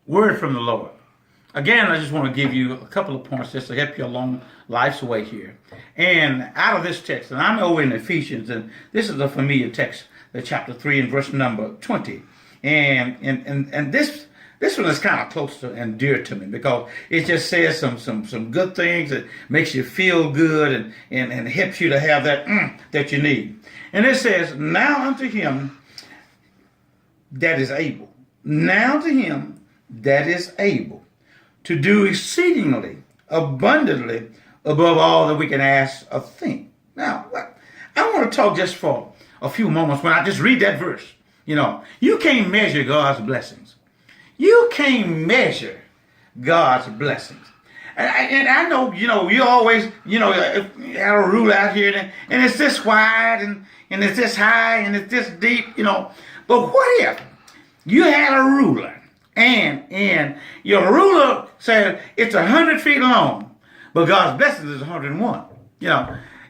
Word from the Lord. Again, I just want to give you a couple of points just to help you along life's way here. And out of this text, and I'm over in Ephesians, and this is a familiar text, the chapter 3 and verse number 20. And this one is kind of close to and dear to me because it just says some good things that makes you feel good and helps you to have that that you need. And it says, now unto him that is able. Now to him that is able to do exceedingly abundantly above all that we can ask or think. Now, I want to talk just for a few moments when I just read that verse. You know, you can't measure God's blessings. You can't measure God's blessings. And I know, you always, have a rule out here and it's this wide and it's this high and it's this deep, But what if you had a ruler and your ruler said it's 100 feet long, but God's blessings is 101?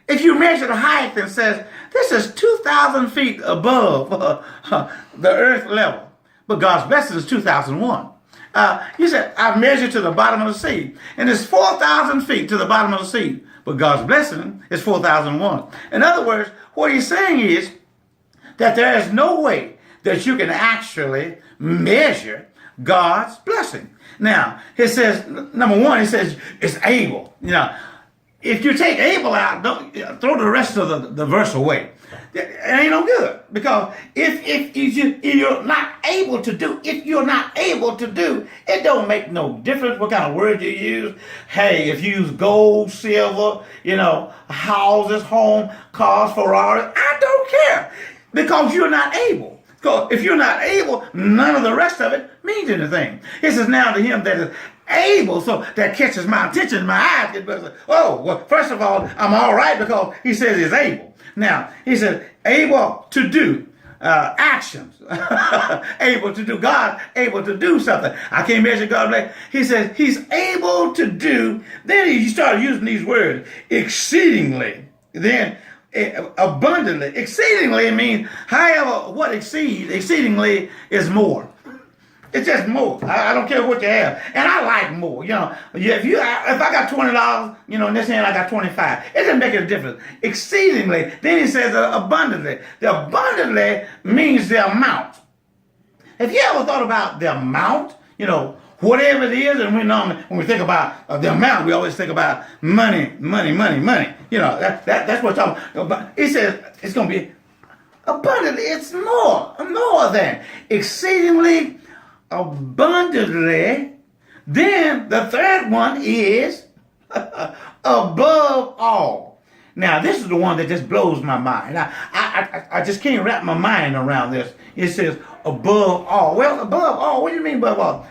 If you measure the height and says this is 2,000 feet above the earth level, but God's blessings is 2001. You said I measured to the bottom of the sea, and it's 4,000 feet to the bottom of the sea, but God's blessing is 4,001. In other words, what he's saying is that there is no way that you can actually measure God's blessing. Now, it says, number one, it says it's able. If you take able out, throw the rest of the verse away. It ain't no good, because if you're not able to do, it don't make no difference what kind of word you use. Hey, if you use gold, silver, houses, home, cars, Ferraris, I don't care, because you're not able. Because if you're not able, none of the rest of it means anything. It says now to him that is able, so that catches my attention, my eyes get better. Oh, well, first of all, I'm all right because he says he's able. Now, he says able to do actions. Able to do. God able to do something. I can't measure God. He says he's able to do. Then he started using these words, exceedingly. Then abundantly. Exceedingly means however what exceedingly is more. It's just more. I don't care what you have. And I like more. If I got $20, in this hand I got 25. It doesn't make a difference. Exceedingly. Then he says abundantly. The abundantly means the amount. Have you ever thought about the amount? Whatever it is, and when we think about the amount, we always think about money. That's what I'm talking about. He says it's going to be abundantly. It's more than exceedingly abundantly. Then the third one is above all. Now, this is the one that just blows my mind. I just can't wrap my mind around this. It says above all. Well, above all, what do you mean above all?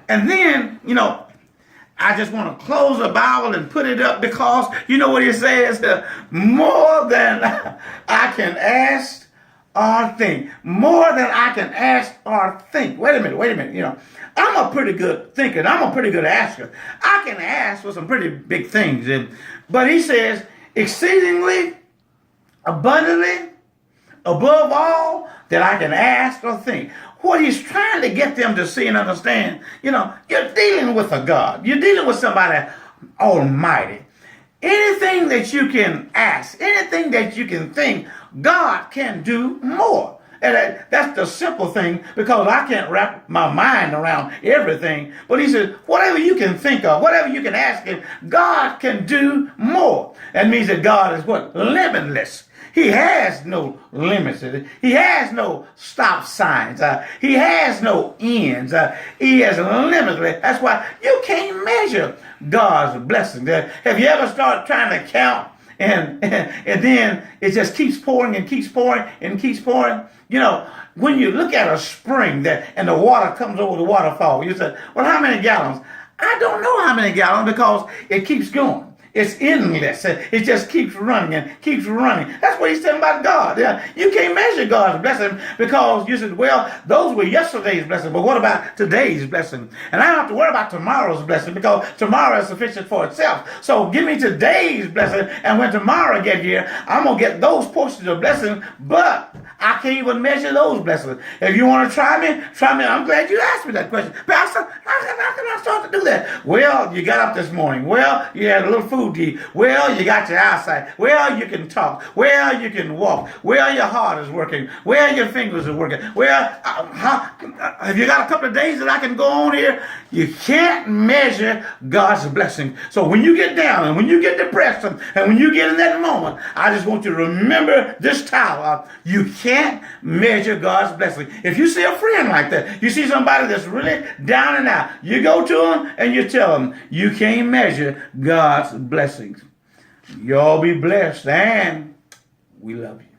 And then, I just want to close the Bible and put it up because you know what it says? More than I can ask or think. More than I can ask or think. Wait a minute. I'm a pretty good thinker. I'm a pretty good asker. I can ask for some pretty big things. But he says, exceedingly, abundantly, above all that I can ask or think. What he's trying to get them to see and understand, you're dealing with a God. You're dealing with somebody almighty. Anything that you can ask, anything that you can think, God can do more. And that's the simple thing, because I can't wrap my mind around everything. But he says, whatever you can think of, whatever you can ask him, God can do more. That means that God is what? Limitless. He has no limits. He has no stop signs. He has no ends. He is limitless. That's why you can't measure God's blessings. Have you ever started trying to count and then it just keeps pouring and keeps pouring and keeps pouring? When you look at a spring and the water comes over the waterfall, you say, well, how many gallons? I don't know how many gallons, because it keeps going. It's endless. It just keeps running and keeps running. That's what he's saying about God. Yeah, you can't measure God's blessing because you said, well, those were yesterday's blessings, but what about today's blessing? And I don't have to worry about tomorrow's blessing because tomorrow is sufficient for itself. So give me today's blessing, and when tomorrow get here, I'm going to get those portions of blessing, but I can't even measure those blessings. If you want to try me, try me. I'm glad you asked me that question. Pastor, how can I start to do that? Well, you got up this morning. Well, you had a little food to eat. Well, you got your eyesight. Well, you can talk. Well, you can walk. Well, your heart is working. Well, your fingers are working. Well, have you got a couple of days that I can go on here? You can't measure God's blessing. So when you get down and when you get depressed and when you get in that moment, I just want you to remember this tower. You can't measure God's blessing. If you see a friend like that, you see somebody that's really down and out, you go to them and you tell them, you can't measure God's blessings. Y'all be blessed, and we love you.